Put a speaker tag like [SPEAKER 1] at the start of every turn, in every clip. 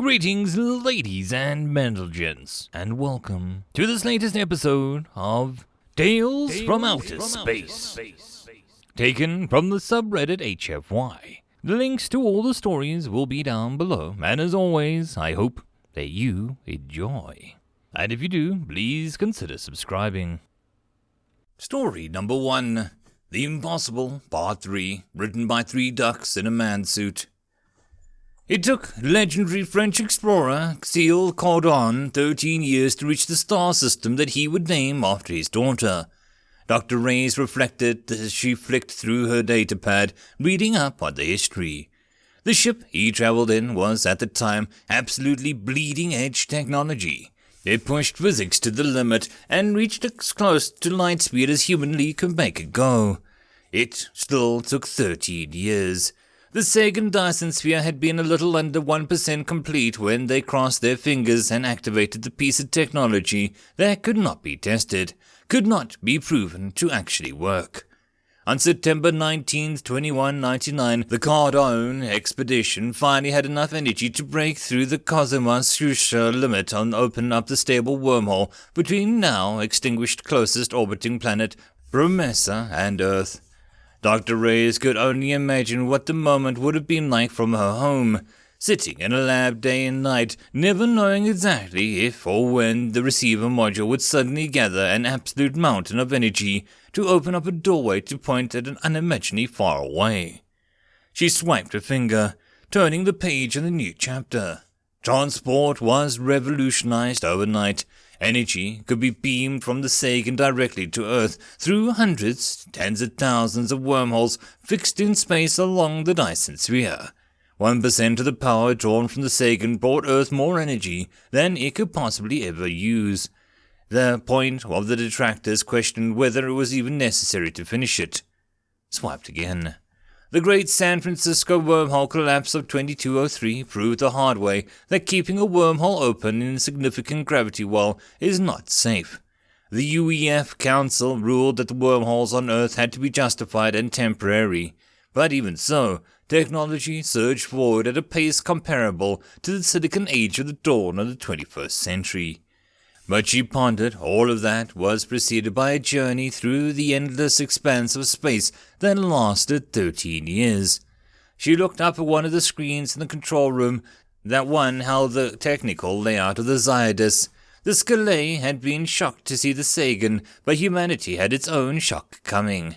[SPEAKER 1] Greetings, ladies and gents, and welcome to this latest episode of Tales from Outer Space, taken from the subreddit HFY. The links to all the stories will be down below, and as always, I hope that you enjoy. And if you do, please consider subscribing. Story number 1, The Impossible, Part 3, written by 3 ducks in a man suit. It took legendary French explorer Cécile Cordon 13 years to reach the star system that he would name after his daughter. Dr. Reyes reflected as she flicked through her datapad, reading up on the history. The ship he traveled in was, at the time, absolutely bleeding-edge technology. It pushed physics to the limit and reached as close to light speed as humanly could make it go. It still took 13 years. The Sagan Dyson sphere had been a little under 1% complete when they crossed their fingers and activated the piece of technology that could not be tested, could not be proven to actually work. On September 19, 2199, the Cardone expedition finally had enough energy to break through the Cosmos-Shusha limit and open up the stable wormhole between now extinguished closest orbiting planet Broodmother and Earth. Dr. Reyes could only imagine what the moment would have been like from her home, sitting in a lab day and night, never knowing exactly if or when the receiver module would suddenly gather an absolute mountain of energy to open up a doorway to point at an unimaginably far away. She swiped her finger, turning the page in the new chapter. Transport was revolutionized overnight. Energy could be beamed from the Sagan directly to Earth through hundreds, tens of thousands of wormholes fixed in space along the Dyson sphere. 1% of the power drawn from the Sagan brought Earth more energy than it could possibly ever use. The point of the detractors questioned whether it was even necessary to finish it. Swiped again. The great San Francisco wormhole collapse of 2203 proved the hard way that keeping a wormhole open in a significant gravity well is not safe. The UEF Council ruled that the wormholes on Earth had to be justified and temporary, but even so, technology surged forward at a pace comparable to the Silicon Age of the dawn of the 21st century. But she pondered all of that was preceded by a journey through the endless expanse of space that lasted 13 years. She looked up at one of the screens in the control room. That one held the technical layout of the Zydus. The Scalay had been shocked to see the Sagan, but humanity had its own shock coming.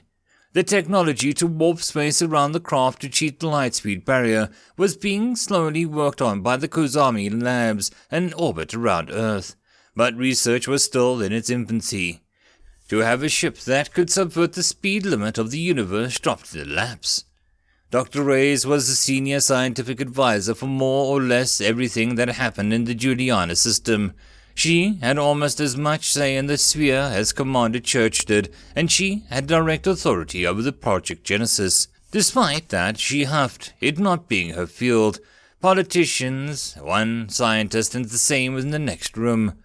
[SPEAKER 1] The technology to warp space around the craft to cheat the lightspeed barrier was being slowly worked on by the Kozami labs and orbit around Earth. But research was still in its infancy. To have a ship that could subvert the speed limit of the universe dropped in the laps. Dr. Reyes was the senior scientific advisor for more or less everything that happened in the Juliana system. She had almost as much say in the sphere as Commander Church did, and she had direct authority over the Project Genesis. Despite that, she huffed, it not being her field. Politicians, one scientist, and the same in the next room.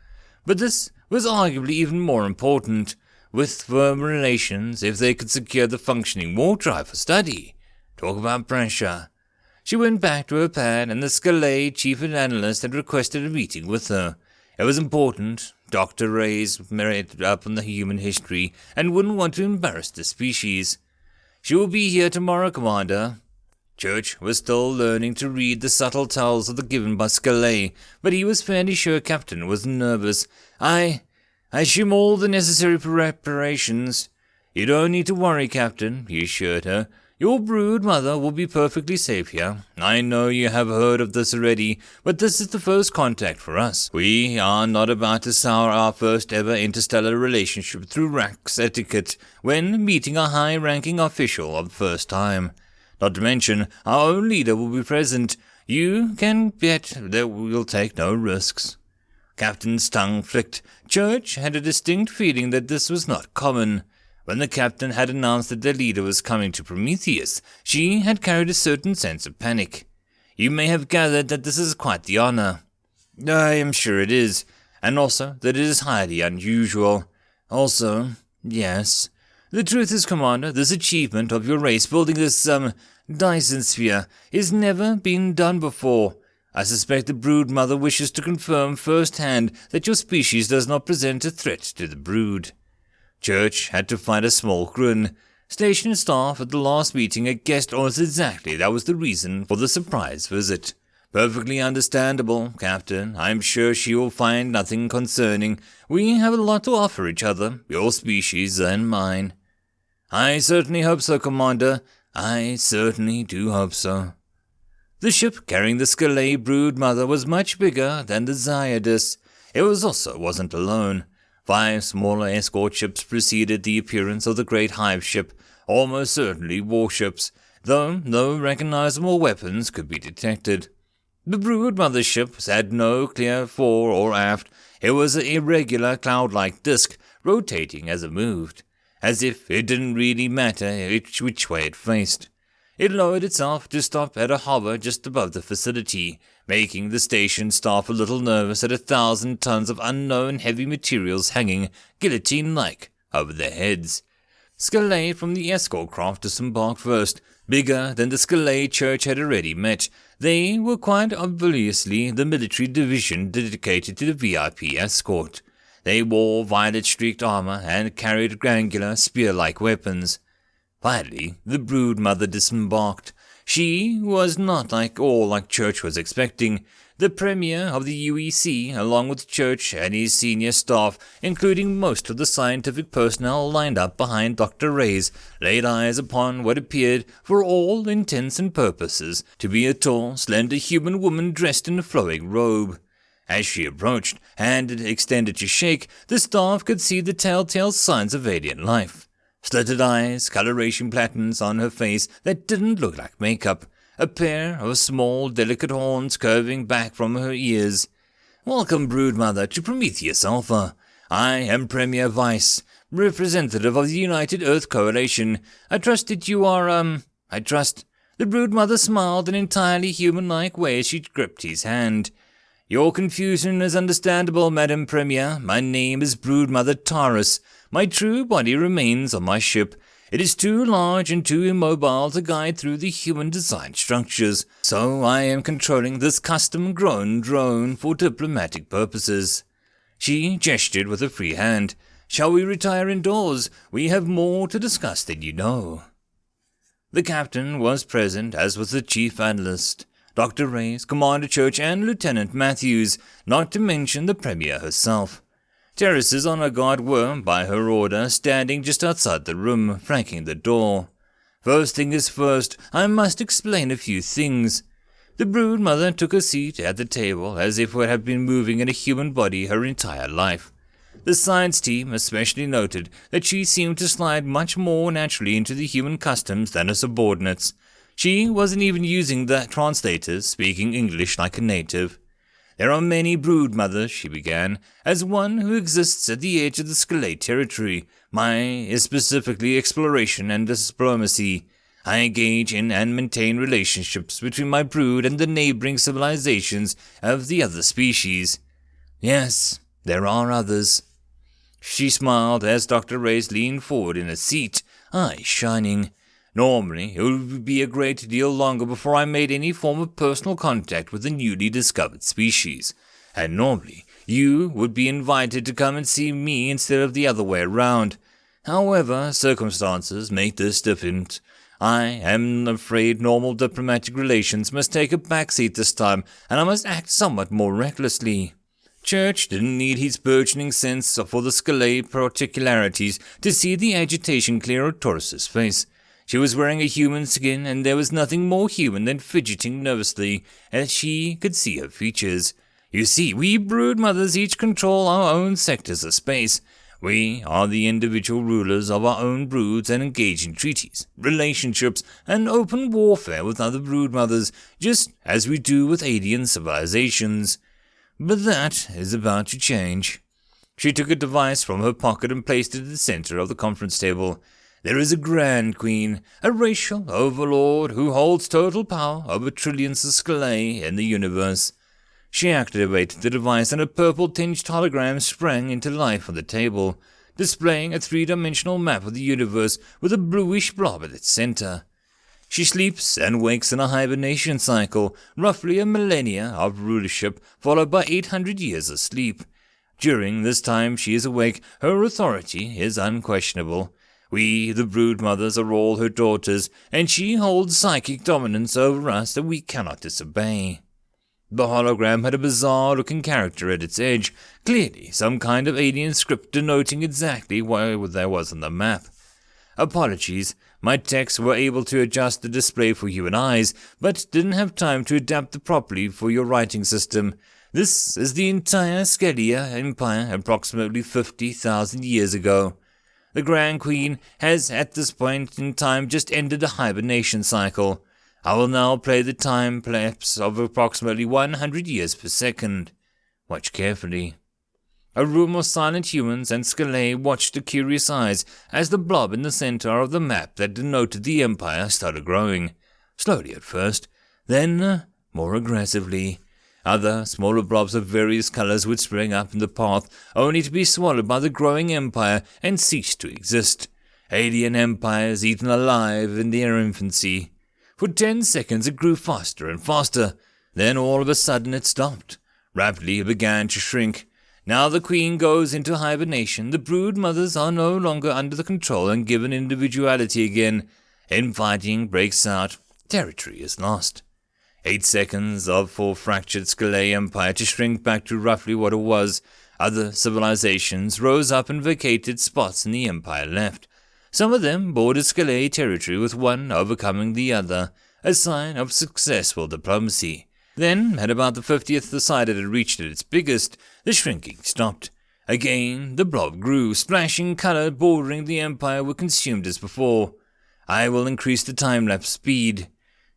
[SPEAKER 1] But this was arguably even more important. With firm relations, if they could secure the functioning warp drive for study. Talk about pressure. She went back to her pad, and the Scalay chief analyst had requested a meeting with her. It was important. Dr. Reyes read up on the human history and wouldn't want to embarrass the species. She will be here tomorrow, Commander. Church was still learning to read the subtle tells of the given by Scalay, but he was fairly sure Captain was nervous. I assume all the necessary preparations. You don't need to worry, Captain, he assured her. Your Broodmother will be perfectly safe here. I know you have heard of this already, but this is the first contact for us. We are not about to sour our first ever interstellar relationship through Rax etiquette when meeting a high-ranking official of the first time. Not to mention, our own leader will be present. You can bet that we'll take no risks. Captain's tongue flicked. Church had a distinct feeling that this was not common. When the captain had announced that their leader was coming to Prometheus, she had carried a certain sense of panic. You may have gathered that this is quite the honor. I am sure it is, and also that it is highly unusual. Also, yes. The truth is, Commander, this achievement of your race building this, Dyson sphere has never been done before. I suspect the Broodmother wishes to confirm firsthand that your species does not present a threat to the brood. Church had to find a small grin. Station staff at the last meeting had guessed almost exactly that was the reason for the surprise visit. Perfectly understandable, Captain. I'm sure she will find nothing concerning. We have a lot to offer each other, your species and mine. I certainly hope so, Commander. I certainly do hope so. The ship carrying the Scalay Broodmother was much bigger than the Zyadus. It wasn't alone. 5 smaller escort ships preceded the appearance of the great hive ship, almost certainly warships, though no recognizable weapons could be detected. The Broodmother ship had no clear fore or aft. It was an irregular cloud-like disk, rotating as it moved, as if it didn't really matter which way it faced. It lowered itself to stop at a hover just above the facility, making the station staff a little nervous at 1,000 tons of unknown heavy materials hanging, guillotine-like, over their heads. Scalay from the escort craft disembarked first, bigger than the Scalay Church had already met. They were quite obviously the military division dedicated to the VIP escort. They wore violet-streaked armor and carried granular, spear-like weapons. Finally, the Broodmother disembarked. She was not like Church was expecting. The Premier of the UEC, along with Church and his senior staff, including most of the scientific personnel lined up behind Dr. Reyes, laid eyes upon what appeared, for all intents and purposes, to be a tall, slender human woman dressed in a flowing robe. As she approached, hand extended to shake, the staff could see the telltale signs of alien life. Slitted eyes, coloration patterns on her face that didn't look like makeup, a pair of small, delicate horns curving back from her ears. Welcome, Broodmother, to Prometheus Alpha. I am Premier Vice, representative of the United Earth Coalition. I trust that you are, I trust. The Broodmother smiled in an entirely human-like way as she gripped his hand. Your confusion is understandable, Madam Premier. My name is Broodmother Taurus. My true body remains on my ship. It is too large and too immobile to guide through the human-designed structures, so I am controlling this custom-grown drone for diplomatic purposes. She gestured with a free hand. Shall we retire indoors? We have more to discuss than you know. The captain was present, as was the chief analyst, Dr. Reyes, Commander Church, and Lieutenant Matthews, not to mention the Premier herself. Terraces on her guard were, by her order, standing just outside the room, flanking the door. First thing is first, I must explain a few things. The Broodmother took a seat at the table as if it had been moving in a human body her entire life. The science team especially noted that she seemed to slide much more naturally into the human customs than her subordinates. She wasn't even using the translators, speaking English like a native. There are many Broodmothers, she began, as one who exists at the edge of the Scalay territory. Mine is specifically exploration and diplomacy. I engage in and maintain relationships between my brood and the neighboring civilizations of the other species. Yes, there are others. She smiled as Dr. Reyes leaned forward in a seat, eyes shining. Normally, it would be a great deal longer before I made any form of personal contact with the newly discovered species, and normally you would be invited to come and see me instead of the other way around. However, circumstances make this different. I am afraid normal diplomatic relations must take a backseat this time, and I must act somewhat more recklessly. Church didn't need his burgeoning sense for the Scalay particularities to see the agitation clear on Taurus's face. She was wearing a human skin, and there was nothing more human than fidgeting nervously as she could see her features. You see, we Broodmothers each control our own sectors of space. We are the individual rulers of our own broods and engage in treaties, relationships, and open warfare with other Broodmothers, just as we do with alien civilizations. But that is about to change. She took a device from her pocket and placed it at the center of the conference table. There is a Grand Queen, a racial overlord who holds total power over trillions of Scalay in the universe. She activated the device and a purple-tinged hologram sprang into life on the table, displaying a three-dimensional map of the universe with a bluish blob at its center. She sleeps and wakes in a hibernation cycle, roughly a millennia of rulership followed by 800 years of sleep. During this time she is awake, her authority is unquestionable. We, the Broodmothers, are all her daughters, and she holds psychic dominance over us that we cannot disobey. The hologram had a bizarre-looking character at its edge, clearly some kind of alien script denoting exactly where there was on the map. Apologies, my techs were able to adjust the display for you and eyes, but didn't have time to adapt it properly for your writing system. This is the entire Scalia Empire approximately 50,000 years ago. The Grand Queen has at this point in time just ended a hibernation cycle. I will now play the time lapse of approximately 100 years per second. Watch carefully. A room of silent humans and Scalay watched with curious eyes as the blob in the center of the map that denoted the Empire started growing. Slowly at first, then more aggressively. Other, smaller blobs of various colors would spring up in the path, only to be swallowed by the growing Empire and cease to exist. Alien empires eaten alive in their infancy. For 10 seconds it grew faster and faster. Then all of a sudden it stopped. Rapidly it began to shrink. Now the Queen goes into hibernation. The Broodmothers are no longer under the control and given individuality again. Infighting breaks out. Territory is lost. 8 seconds for fractured Scalay Empire to shrink back to roughly what it was. Other civilizations rose up and vacated spots in the Empire left. Some of them bordered Scalay territory with one overcoming the other, a sign of successful diplomacy. Then, at about the 50th the side it had reached at its biggest, the shrinking stopped. Again, the blob grew, splashing color bordering the Empire were consumed as before. I will increase the time-lapse speed.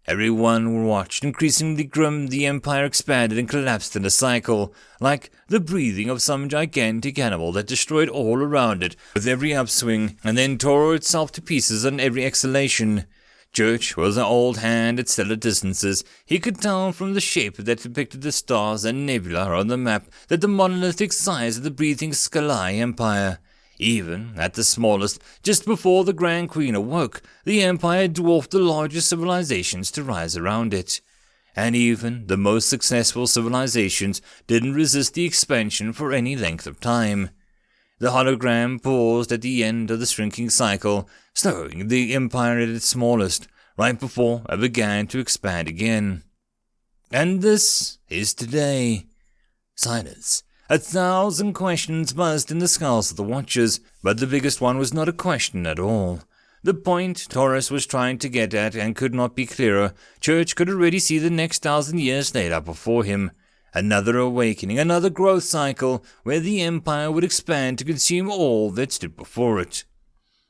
[SPEAKER 1] Everyone watched. Increasingly grim, the Empire expanded and collapsed in a cycle, like the breathing of some gigantic animal that destroyed all around it with every upswing, and then tore itself to pieces on every exhalation. Church was an old hand at stellar distances. He could tell from the shape that depicted the stars and nebula on the map that the monolithic size of the breathing Scalay Empire. Even at the smallest, just before the Grand Queen awoke, the Empire dwarfed the largest civilizations to rise around it. And even the most successful civilizations didn't resist the expansion for any length of time. The hologram paused at the end of the shrinking cycle, slowing the Empire at its smallest, right before it began to expand again. And this is today. Silence. 1,000 questions buzzed in the skulls of the watchers, but the biggest one was not a question at all. The point Taurus was trying to get at and could not be clearer. Church could already see the next 1,000 years laid out before him. Another awakening, another growth cycle, where the Empire would expand to consume all that stood before it.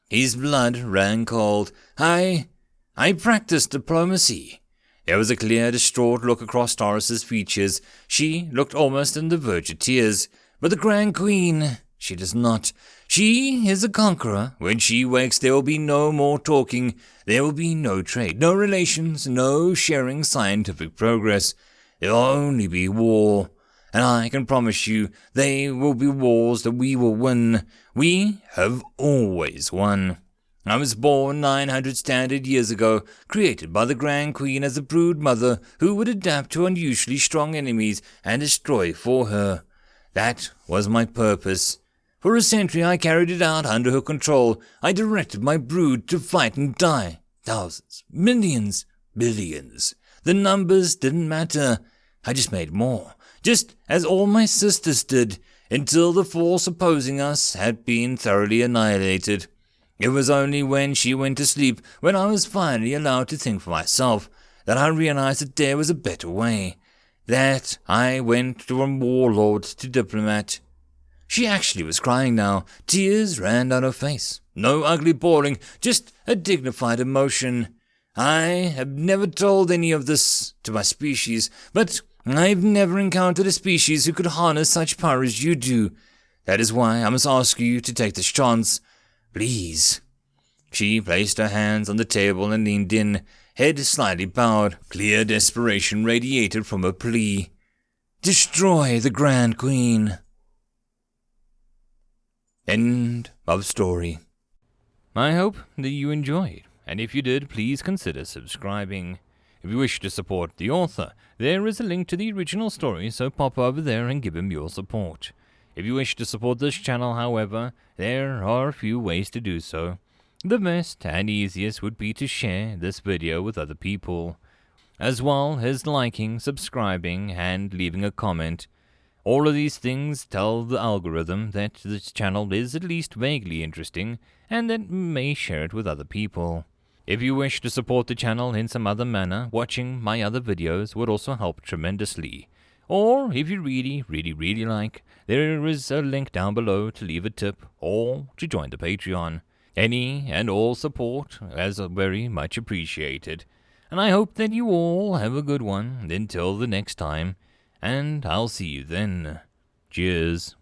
[SPEAKER 1] His blood ran cold. I practiced diplomacy. There was a clear, distraught look across Taurus's features. She looked almost on the verge of tears. But the Grand Queen, she does not. She is a conqueror. When she wakes, there will be no more talking. There will be no trade, no relations, no sharing scientific progress. There will only be war. And I can promise you, they will be wars that we will win. We have always won. I was born 900 standard years ago, created by the Grand Queen as a broodmother who would adapt to unusually strong enemies and destroy for her. That was my purpose. For a century I carried it out under her control. I directed my brood to fight and die. Thousands, millions, billions. The numbers didn't matter. I just made more, just as all my sisters did, until the force opposing us had been thoroughly annihilated. It was only when she went to sleep, when I was finally allowed to think for myself, that I realized that there was a better way. That I went from warlord to diplomat. She actually was crying now. Tears ran down her face. No ugly bawling, just a dignified emotion. I have never told any of this to my species, but I've never encountered a species who could harness such power as you do. That is why I must ask you to take this chance. Please. She placed her hands on the table and leaned in, head slightly bowed. Clear desperation radiated from her plea. Destroy the Grand Queen. End of story. I hope that you enjoyed, and if you did, please consider subscribing. If you wish to support the author, there is a link to the original story, so pop over there and give him your support. If you wish to support this channel, however, there are a few ways to do so. The best and easiest would be to share this video with other people, as well as liking, subscribing, and leaving a comment. All of these things tell the algorithm that this channel is at least vaguely interesting, and that may share it with other people. If you wish to support the channel in some other manner, watching my other videos would also help tremendously. Or, if you really like, there is a link down below to leave a tip or to join the Patreon. Any and all support is very much appreciated. And I hope that you all have a good one until the next time, and I'll see you then. Cheers.